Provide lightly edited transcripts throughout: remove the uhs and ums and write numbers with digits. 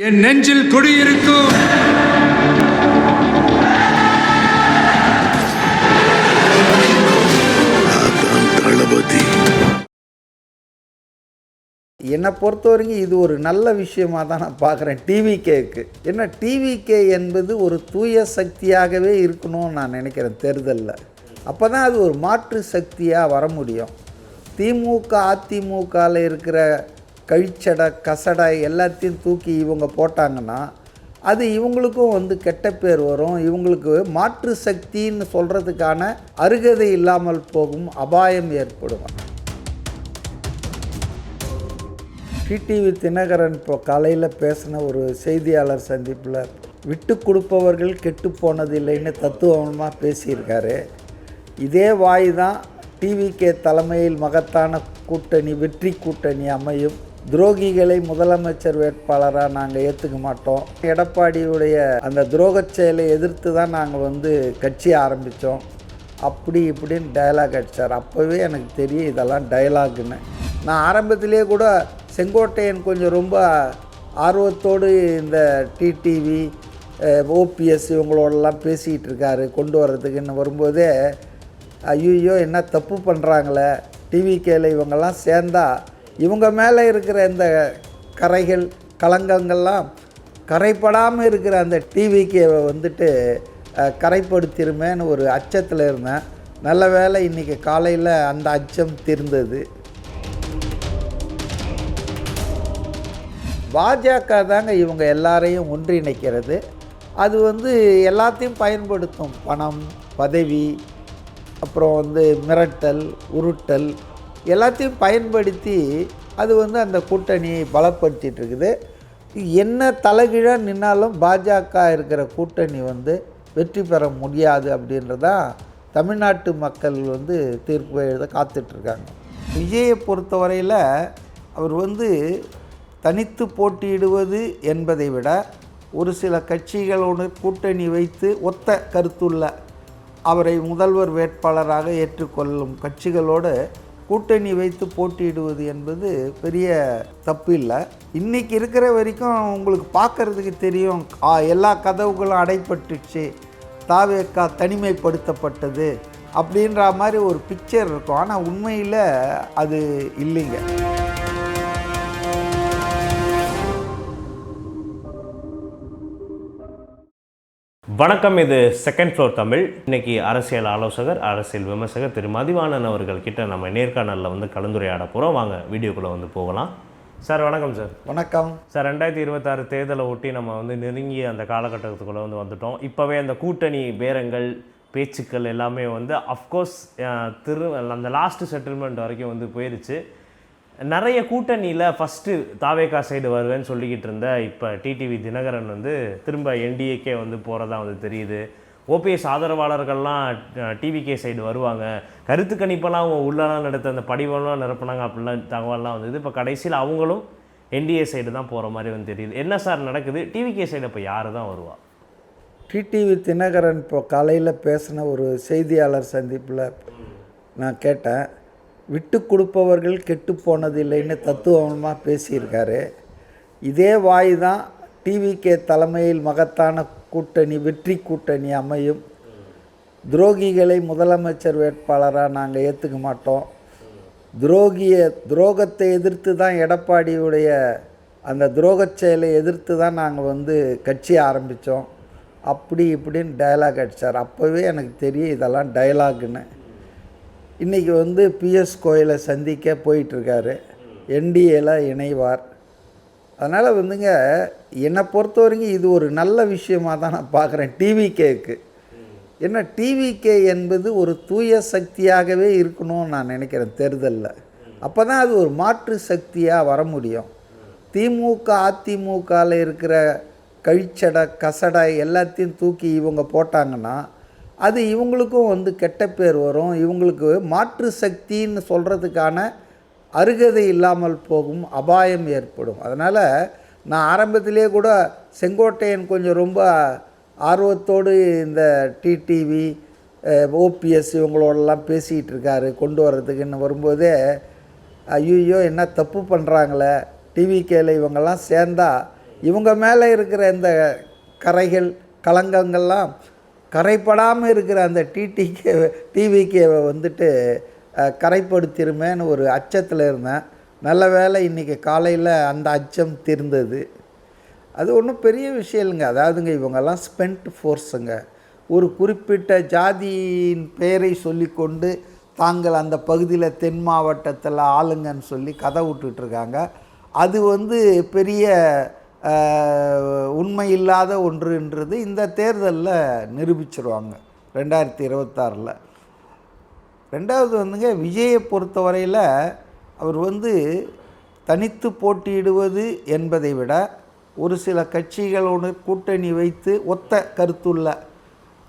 என் நெஞ்சில் குடியிருக்கும் தளபதி. என்னை பொறுத்த வரைக்கும் இது ஒரு நல்ல விஷயமாக தான் நான் பார்க்குறேன். டிவிகேக்கு என்ன, டிவிகே என்பது ஒரு தூய சக்தியாகவே இருக்கணும்னு நான் நினைக்கிறேன் தேர்தலில். அப்போ தான் அது ஒரு மாற்று சக்தியாக வர முடியும். திமுக அதிமுகவில் இருக்கிற கழிச்சடை கசடை எல்லாத்தையும் தூக்கி இவங்க போட்டாங்கன்னா அது இவங்களுக்கும் கெட்ட பேர் வரும். இவங்களுக்கு மாற்று சக்தின்னு சொல்கிறதுக்கான அருகதை இல்லாமல் போகும், அபாயம் ஏற்படும். டிடிவி தினகரன் இப்போ காலையில் பேசின ஒரு செய்தியாளர் சந்திப்பில் விட்டு கொடுப்பவர்கள் கெட்டு போனதில்லைன்னு தத்துவமாக பேசியிருக்காரு. இதே வாய் தான் டிவிகே தலைமையில் மகத்தான கூட்டணி, வெற்றி கூட்டணி அமையும். துரோகிகளை முதலமைச்சர் வேட்பாளராக நாங்கள் ஏற்றுக்க மாட்டோம். எடப்பாடியுடைய அந்த துரோகச் செயலை எதிர்த்து தான் நாங்கள் கட்சி ஆரம்பித்தோம். அப்படி இப்படின்னு டயலாக் அடித்தார். அப்போவே எனக்கு தெரியும் இதெல்லாம் டயலாக்னு. நான் ஆரம்பத்திலே கூட செங்கோட்டையன் கொஞ்சம் ரொம்ப ஆர்வத்தோடு இந்த டிடிவி ஓபிஎஸ் இவங்களோடலாம் பேசிகிட்டு இருக்காரு கொண்டு வர்றதுக்குன்னு வரும்போதே ஐயோ என்ன தப்பு பண்ணுறாங்களே, டிவிகேல இவங்கெல்லாம் சேர்ந்தா இவங்க மேலே இருக்கிற இந்த கரைகள் களங்கங்கள்லாம் கரைப்படாமல் இருக்கிற அந்த டிவிகேவை கரைப்படுத்திருமேன்னு ஒரு அச்சத்தில் இருந்தேன். நல்ல வேளை இன்றைக்கி காலையில் அந்த அச்சம் தீர்ந்தது. பாஜக தாங்க இவங்க எல்லாரையும் ஒன்றிணைக்கிறது. அது எல்லாத்தையும் பயன்படுத்தும். பணம், பதவி, அப்புறம் மிரட்டல், உருட்டல் எல்லாத்தையும் பயன்படுத்தி அது அந்த கூட்டணியை பலப்படுத்திட்டு இருக்குது. என்ன தலைகீழாக நின்னாலும் பாஜக இருக்கிற கூட்டணி வெற்றி பெற முடியாது அப்படின்றதான் தமிழ்நாட்டு மக்கள் தீர்ப்பு எழுத காத்துட்ருக்காங்க. விஜயை பொறுத்தவரையில் அவர் தனித்து போட்டியிடுவது என்பதை விட ஒரு சில கட்சிகளோடு கூட்டணி வைத்து ஒத்த கருத்துள்ள அவரை முதல்வர் வேட்பாளராக ஏற்றுக்கொள்ளும் கட்சிகளோடு கூட்டணி வைத்து போட்டியிடுவது என்பது பெரிய தப்பு இல்லை. இன்றைக்கி இருக்கிற வரைக்கும் உங்களுக்கு பார்க்குறதுக்கு தெரியும், எல்லா கதவுகளும் அடைப்பட்டுச்சு, தாவேக்கா தனிமைப்படுத்தப்பட்டது அப்படின்ற மாதிரி ஒரு பிக்சர் இருக்கும். ஆனால் உண்மையில் அது இல்லைங்க. வணக்கம், இது செகண்ட் ஃப்ளோர் தமிழ். இன்றைக்கி அரசியல் ஆலோசகர், அரசியல் விமர்சகர் திரு மதிவாணன் அவர்கள்கிட்ட நம்ம நேர்காணலில் கலந்துரையாட போகிறோம். வாங்க வீடியோக்குள்ளே போகலாம். சார் வணக்கம். சார் வணக்கம். சார் 2026 தேர்தலை ஒட்டி நம்ம நெருங்கிய அந்த காலகட்டத்துக்குள்ளே வந்துட்டோம். இப்போவே அந்த கூட்டணி பேரங்கள், பேச்சுக்கள் எல்லாமே அஃப்கோர்ஸ் அந்த லாஸ்ட்டு செட்டில்மெண்ட் வரைக்கும் போயிடுச்சு. நிறைய கூட்டணியில் ஃபஸ்ட்டு தாவேகா சைடு வருவேன்னு சொல்லிக்கிட்டு இருந்த இப்போ டிடிவி தினகரன் திரும்ப என்டிஏக்கே போகிறதா தெரியுது. ஓபிஎஸ் ஆதரவாளர்கள்லாம் டிவிகே சைடு வருவாங்க, கருத்து கணிப்பெல்லாம் அவங்க உள்ளலாம் நடத்த அந்த படிவெல்லாம் நிரப்புனாங்க அப்படிலாம் தகவல்லாம் இப்போ கடைசியில் அவங்களும் என்டிஏ சைடு தான் போகிற மாதிரி தெரியுது. என்ன சார் நடக்குது? டிவிகே சைடு இப்போ யார் தான் வருவா? டிடிவி தினகரன் இப்போ காலையில் பேசின ஒரு செய்தியாளர் சந்திப்பில் நான் கேட்டேன். விட்டு கொடுப்பவர்கள் கெட்டு போனதில்லைன்னு தத்துவமாக பேசியிருக்காரு. இதே வாய் தான் டிவிகே தலைமையில் மகத்தான கூட்டணி, வெற்றி கூட்டணி அமையும். துரோகிகளை முதலமைச்சர் வேட்பாளராக நாங்கள் ஏற்றுக்க மாட்டோம். துரோகத்தை எதிர்த்து தான் எடப்பாடியுடைய அந்த துரோகச் செயலை எதிர்த்து தான் நாங்கள் கட்சி ஆரம்பித்தோம். அப்படி இப்படின்னு டயலாக் அடித்தார். அப்போவே எனக்கு தெரியும் இதெல்லாம் டயலாக்னு. இன்றைக்கி பிஎஸ் கோயிலை சந்திக்க போயிட்டுருக்காரு, என்டிஏல இணைவார். அதனால் என்னை பொறுத்த வரைக்கும் இது ஒரு நல்ல விஷயமாக தான் நான் பார்க்குறேன் டிவிகேக்கு. என்ன, டிவிகே என்பது ஒரு தூய சக்தியாகவே இருக்கணும்னு நான் நினைக்கிறேன் தேர்தலில். அப்போ தான் அது ஒரு மாற்று சக்தியாக வர முடியும். திமுக அதிமுகவில் இருக்கிற கழிச்சடை கசடை எல்லாத்தையும் தூக்கி இவங்க போட்டாங்கன்னா அது இவங்களுக்கும் கெட்ட பேர் வரும். இவங்களுக்கு மாற்று சக்தின்னு சொல்கிறதுக்கான அருகதை இல்லாமல் போகும், அபாயம் ஏற்படும். அதனால் நான் ஆரம்பத்திலே கூட செங்கோட்டையன் கொஞ்சம் ரொம்ப ஆர்வத்தோடு இந்த டிடிவி ஓபிஎஸ் இவங்களோடலாம் பேசிகிட்டு இருக்காரு கொண்டு வர்றதுக்குன்னு வரும்போதே ஐயோ என்ன தப்பு பண்ணுறாங்களே, டிவிகேல இவங்கெல்லாம் சேர்ந்தா இவங்க மேலே இருக்கிற இந்த கரைகள் களங்கங்கள்லாம் கரைப்படாமல் இருக்கிற அந்த டிவிகேவை வந்துட்டு கரைப்படுத்திருமேன்னு ஒரு அச்சத்தில் இருந்தேன். நல்ல வேளை இன்றைக்கி காலையில் அந்த அச்சம் தீர்ந்தது. அது ஒன்றும் பெரிய விஷயம் இல்லைங்க. அதாவதுங்க இவங்கெல்லாம் ஸ்பென்ட் ஃபோர்ஸுங்க. ஒரு குறிப்பிட்ட ஜாதியின் பெயரை சொல்லிக்கொண்டு தாங்கள் அந்த பகுதியில் தென் மாவட்டத்தில் ஆளுங்கன்னு சொல்லி கதை விட்டுட்ருக்காங்க. அது பெரிய உண்மை இல்லாத ஒன்றுன்றது இந்த தேர்தலில் நிரூபிச்சிருவாங்க 2026. ரெண்டாவது விஜயை பொறுத்தவரையில் அவர் தனித்து போட்டியிடுவது என்பதை விட ஒரு சில கட்சிகளோடு கூட்டணி வைத்து ஒத்த கருத்துள்ள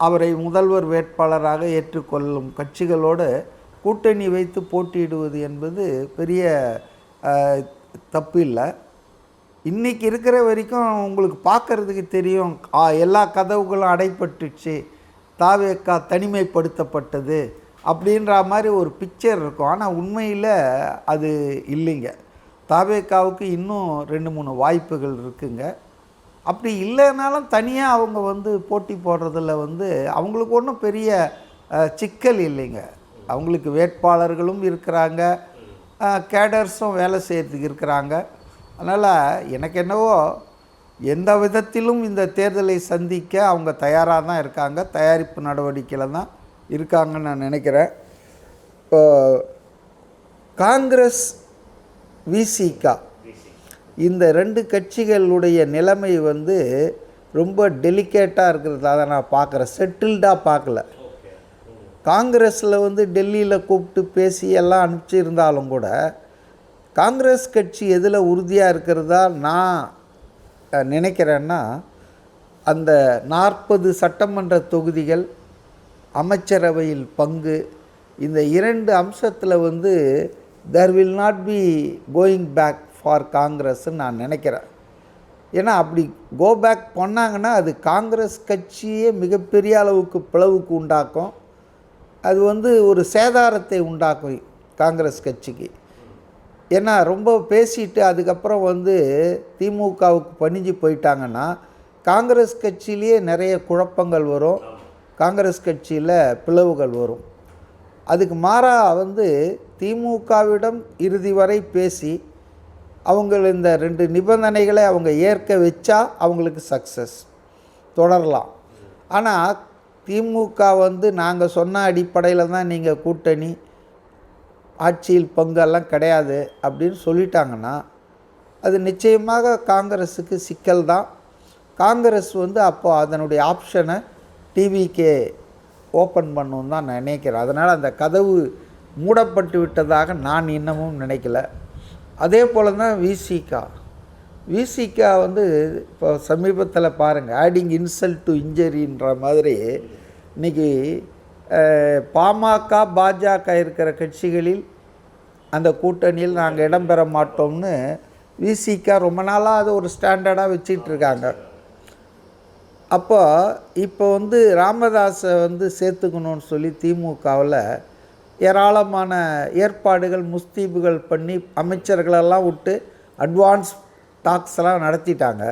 அவரை முதல்வர் வேட்பாளராக ஏற்றுக்கொள்ளும் கட்சிகளோடு கூட்டணி வைத்து போட்டியிடுவது என்பது பெரிய தப்பு இல்லை. இன்றைக்கி இருக்கிற வரைக்கும் உங்களுக்கு பார்க்குறதுக்கு தெரியும், எல்லா கதவுகளும் அடைப்பட்டுச்சு, தாவேக்கா தனிமைப்படுத்தப்பட்டது அப்படின்ற மாதிரி ஒரு பிக்சர் இருக்கும். ஆனால் உண்மையில் அது இல்லைங்க. தாவேக்காவுக்கு இன்னும் 2-3 வாய்ப்புகள் இருக்குங்க. அப்படி இல்லைனாலும் தனியாக அவங்க போட்டி போடுறதில் அவங்களுக்கு ஒன்றும் பெரிய சிக்கல் இல்லைங்க. அவங்களுக்கு வேட்பாளர்களும் இருக்கிறாங்க, கேடர்ஸும் வேலை செய்கிறதுக்கு இருக்கிறாங்க. அதனால் எனக்கு என்னவோ எந்த விதத்திலும் இந்த தேர்தலை சந்திக்க அவங்க தயாராக தான் இருக்காங்க, தயாரிப்பு நடவடிக்கையில் தான் இருக்காங்கன்னு நான் நினைக்கிறேன். இப்போ காங்கிரஸ் விசிகா இந்த 2 கட்சிகளுடைய நிலைமை ரொம்ப டெலிகேட்டாக இருக்கிறது. அதை நான் பார்க்குறேன், செட்டில்டாக பார்க்கல. காங்கிரஸில் டெல்லியில் கூப்பிட்டு பேசி எல்லாம் அனுப்பிச்சிருந்தாலும் கூட காங்கிரஸ் கட்சி எதில் உறுதியாக இருக்கிறதா நான் நினைக்கிறேன்னா, அந்த 40 சட்டமன்ற தொகுதிகள், அமைச்சரவையில் பங்கு, இந்த 2 அம்சத்தில் there will not be going back for காங்கிரஸ்ன்னு நான் நினைக்கிறேன். ஏன்னா அப்படி கோ பேக் பண்ணாங்கன்னா அது காங்கிரஸ் கட்சியே மிகப்பெரிய அளவுக்கு பிளவுக்கு உண்டாக்கும். அது ஒரு சேதாரத்தை உண்டாக்கும் காங்கிரஸ் கட்சிக்கு. ஏன்னா ரொம்ப பேசிட்டு அதுக்கப்புறம் திமுகவுக்கு பணிஞ்சு போயிட்டாங்கன்னா காங்கிரஸ் கட்சியிலேயே நிறைய குழப்பங்கள் வரும், காங்கிரஸ் கட்சியில் பிளவுகள் வரும். அதுக்கு மாறாக திமுகவிடம் இறுதி வரை பேசி அவங்க இந்த 2 நிபந்தனைகளை அவங்க ஏற்க வச்சா அவங்களுக்கு சக்ஸஸ் தொடரலாம். ஆனால் திமுக நாங்கள் சொன்ன அடிப்படையில் தான் நீங்கள் கூட்டணி, ஆட்சியில் பங்கெல்லாம் கிடையாது அப்படின்னு சொல்லிட்டாங்கன்னா அது நிச்சயமாக காங்கிரஸுக்கு சிக்கல் தான். காங்கிரஸ் அப்போ அதனுடைய ஆப்ஷனை டிவிகே ஓப்பன் பண்ணணுன்னு தான் நான் நினைக்கிறேன். அதனால் அந்த கதவு மூடப்பட்டு விட்டதாக நான் இன்னமும் நினைக்கல. அதே போல் தான் விசிகா இப்போ சமீபத்தில் பாருங்கள், ஆடிங் இன்சல்ட் டு இன்ஜரின்ற மாதிரி இன்றைக்கி பாமக பாஜக இருக்கிற கட்சிகளில் அந்த கூட்டணியில் நாங்கள் இடம்பெற மாட்டோம்னு விசிகா ரொம்ப நாளாக அது ஒரு ஸ்டாண்டர்டாக வச்சிட்ருக்காங்க. அப்போ இப்போ ராமதாஸை சேர்த்துக்கணும்னு சொல்லி திமுகவில் ஏராளமான ஏற்பாடுகள் முஸ்தீபுகள் பண்ணி அமைச்சர்களெல்லாம் விட்டு அட்வான்ஸ் டாக்ஸ்லாம் நடத்திட்டாங்க.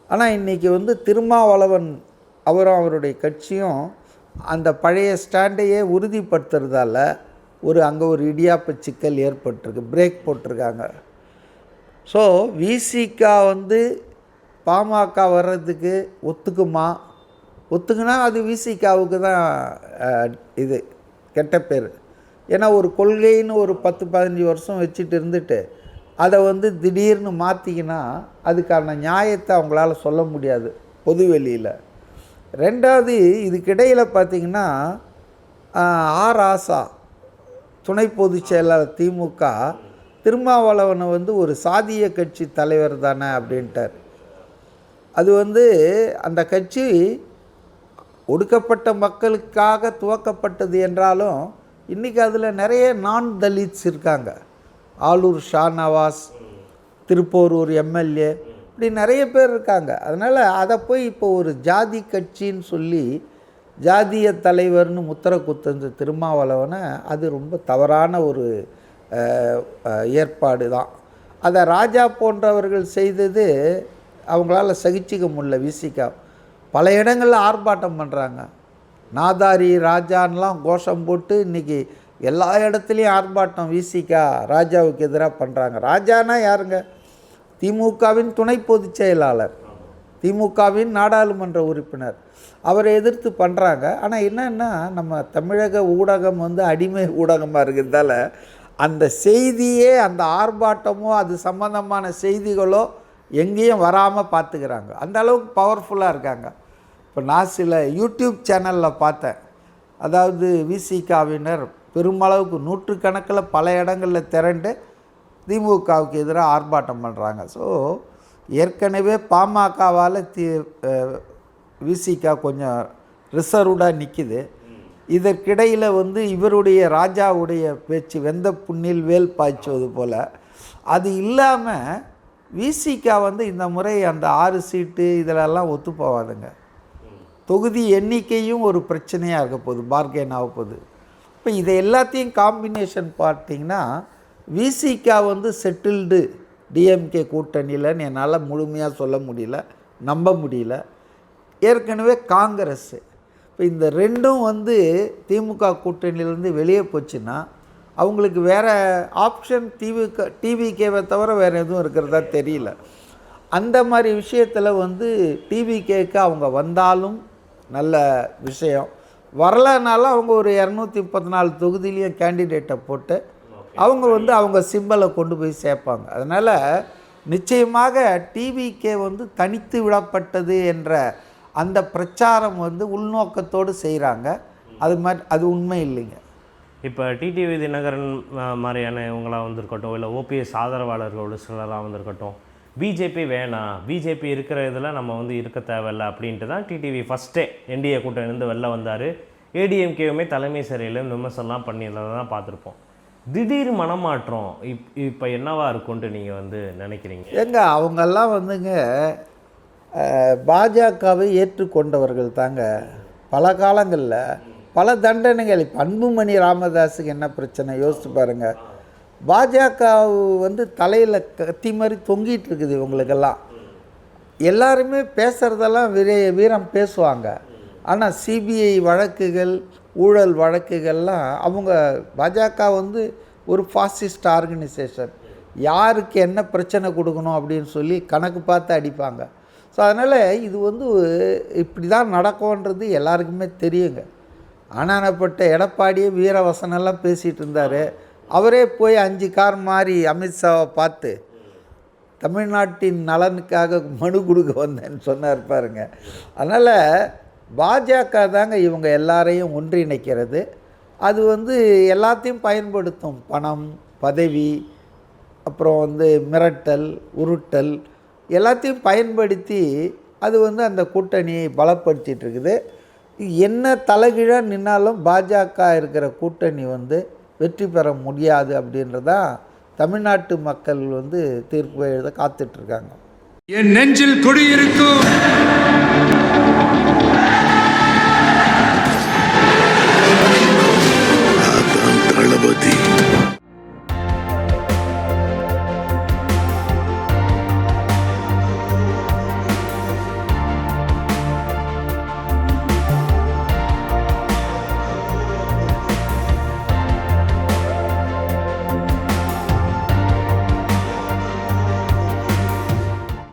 ஆனால் இன்றைக்கி திருமாவளவன் அவரும் அவருடைய கட்சியும் அந்த பழைய ஸ்டாண்டையே உறுதிப்படுத்துறதால அங்கே ஒரு இடியாப்ப சிக்கல் ஏற்பட்டிருக்கு, பிரேக் போட்டிருக்காங்க. ஸோ விசிகா பாமக வர்றதுக்கு ஒத்துக்குனா அது விசிகாவுக்கு தான் இது கெட்ட பேர். ஏன்னா ஒரு கொள்கைன்னு ஒரு 10-15 வருஷம் வச்சுட்டு இருந்துட்டு அதை திடீர்னு மாற்றிக்கினா அதுக்கான நியாயத்தை அவங்களால சொல்ல முடியாது பொது வெளியில். ரெண்டாவது இதுக்கிடையில் பார்த்திங்கன்னா ஆசா துணை பொதுச் செயலாளர் திமுக திருமாவளவனை ஒரு சாதிய கட்சி தலைவர் தானே அப்படின்ட்டார். அது அந்த கட்சி ஒடுக்கப்பட்ட மக்களுக்காக துவக்கப்பட்டது என்றாலும் இன்றைக்கி அதில் நிறைய நான் தலித்ஸ் இருக்காங்க. ஆலூர் ஷாநவாஸ், திருப்போரூர் எம்எல்ஏ, இப்படி நிறைய பேர் இருக்காங்க. அதனால் அதை போய் இப்போ ஒரு ஜாதி கட்சின்னு சொல்லி ஜாதிய தலைவர்னு முத்திர குத்தந்த திருமாவளவனை அது ரொம்ப தவறான ஒரு ஏற்பாடு தான். அதை ராஜா போன்றவர்கள் செய்தது அவங்களால சகிச்சிக்க முடியல விசிகா. பல இடங்களில் ஆர்ப்பாட்டம் பண்ணுறாங்க. நாதாரி ராஜான்லாம் கோஷம் போட்டு இன்றைக்கி எல்லா இடத்துலையும் ஆர்ப்பாட்டம் விசிகா ராஜாவுக்கு எதிராக பண்ணுறாங்க. ராஜானா யாருங்க? திமுகவின் துணை பொதுச் செயலாளர், திமுகவின் நாடாளுமன்ற உறுப்பினர். அவரை எதிர்த்து பண்ணுறாங்க. ஆனால் என்னென்னா நம்ம தமிழக ஊடகம் வந்து அடிமை ஊடகமாக இருக்கிறதால அந்த செய்தியே, அந்த ஆர்ப்பாட்டமோ அது சம்பந்தமான செய்திகளோ எங்கேயும் வராமல் பார்த்துக்கிறாங்க. அந்த அளவுக்கு பவர்ஃபுல்லாக இருக்காங்க. இப்போ நான் சில யூடியூப் சேனலில் பார்த்தேன். அதாவது விசிகாவினர் பெருமளவுக்கு நூற்றுக்கணக்கில் பல இடங்களில் திரண்டு திமுகவுக்கு எதிராக ஆர்ப்பாட்டம் பண்ணுறாங்க. ஸோ ஏற்கனவே பாமகவால் விசிகா கொஞ்சம் ரிசர்வ்டாக நிற்கிது. இதற்கிடையில் வந்து இவருடைய ராஜாவுடைய பேச்சு வெந்த புண்ணில் வேல் பாய்ச்சுவது போல். அது இல்லாமல் விசிகா வந்து இந்த முறை அந்த 6 சீட்டு இதிலெல்லாம் ஒத்து போகாதுங்க. தொகுதி எண்ணிக்கையும் ஒரு பிரச்சனையாக இருக்க போகுது, பார்கெயின் ஆக போகுது. இப்போ இதை எல்லாத்தையும் காம்பினேஷன் பார்த்திங்கன்னா விசிகா வந்து செட்டில்டு டிஎம்கே கூட்டணியில்னு என்னால் முழுமையாக சொல்ல முடியல, நம்ப முடியல. ஏற்கனவே காங்கிரஸ், இப்போ இந்த ரெண்டும் வந்து திமுக கூட்டணியிலேருந்து வெளியே போச்சுன்னா அவங்களுக்கு வேறு ஆப்ஷன் டிவிகேவை தவிர வேறு எதுவும் இருக்கிறதா தெரியல. அந்த மாதிரி விஷயத்தில் வந்து டிவிகேக்கு அவங்க வந்தாலும் நல்ல விஷயம், வரலனாலும் அவங்க ஒரு 234 தொகுதியிலையும் கேண்டிடேட்டை போட்டு அவங்க வந்து அவங்க சிம்பலை கொண்டு போய் சேர்ப்பாங்க. அதனால் நிச்சயமாக டிவிகே வந்து தனித்து விடப்பட்டது என்ற அந்த பிரச்சாரம் வந்து உள்நோக்கத்தோடு செய்கிறாங்க. அது உண்மை இல்லைங்க. இப்போ டிடிவி தினகரன் மாதிரியான இவங்களாம் வந்திருக்கட்டும், இல்லை ஓபிஎஸ் ஆதரவாளர்களோட சிலராக வந்திருக்கட்டும், பிஜேபி வேணாம், பிஜேபி இருக்கிற இதில் நம்ம வந்து இருக்க தேவையில்லை அப்படின்ட்டு தான் டிடிவி ஃபஸ்ட்டே என்டிஏ கூட்டணிலேருந்து வெளில வந்தார். ஏடிஎம்கேவுமே தலைமை சரியில்லைன்னு விமர்சனம்லாம் பண்ணியிருந்ததை தான் பார்த்துருப்போம். திடீர் மனமாற்றம் இப்போ என்னவா இருக்கும்ன்ட்டு நீங்கள் வந்து நினைக்கிறீங்க? அவங்கெல்லாம் வந்துங்க பாஜகவை ஏற்றுக்கொண்டவர்கள் தாங்க. பல காலங்களில் பல தண்டனைகள். இப்போ அன்புமணி ராமதாஸுக்கு என்ன பிரச்சனை யோசிச்சு பாருங்கள். பாஜக வந்து தலையில் கத்தி மாதிரி தொங்கிட்டு இருக்குது இவங்களுக்கெல்லாம். எல்லாருமே பேசுகிறதெல்லாம் வீரம் பேசுவாங்க. ஆனால் சிபிஐ வழக்குகள், ஊழல் வழக்குகள்லாம் அவங்க பாஜக வந்து ஒரு ஃபாசிஸ்ட் ஆர்கனைசேஷன். யாருக்கு என்ன பிரச்சனை கொடுக்கணும் அப்படின்னு சொல்லி கணக்கு பார்த்து அடிப்பாங்க. ஸோ அதனால் இது வந்து இப்படி தான் நடக்கும்ன்றது எல்லாருக்குமே தெரியுங்க. ஆனானப்பட்ட எடப்பாடியே வீரவசனெல்லாம் பேசிகிட்டு இருந்தார். அவரே போய் 5 கார் மாறி அமித்ஷாவை பார்த்து தமிழ்நாட்டின் நலனுக்காக மனு கொடுக்க வந்தேன்னு சொன்னார் பாருங்க. அதனால் பாஜக தாங்க இவங்க எல்லாரையும் ஒன்றிணைக்கிறது. அது வந்து எல்லாத்தையும் பயன்படுத்தும். பணம், பதவி, அப்புறம் வந்து மிரட்டல், உருட்டல் எல்லாத்தையும் பயன்படுத்தி அது வந்து அந்த கூட்டணியை பலப்படுத்திட்டு இருக்குது. என்ன தலைகீழாக நின்னாலும் பாஜக இருக்கிற கூட்டணி வந்து வெற்றி பெற முடியாது அப்படின்றதான் தமிழ்நாட்டு மக்கள் வந்து தீர்ப்பு எழுத காத்துட்ருக்காங்க. என் நெஞ்சில் குடியிருக்கும் தளபதி.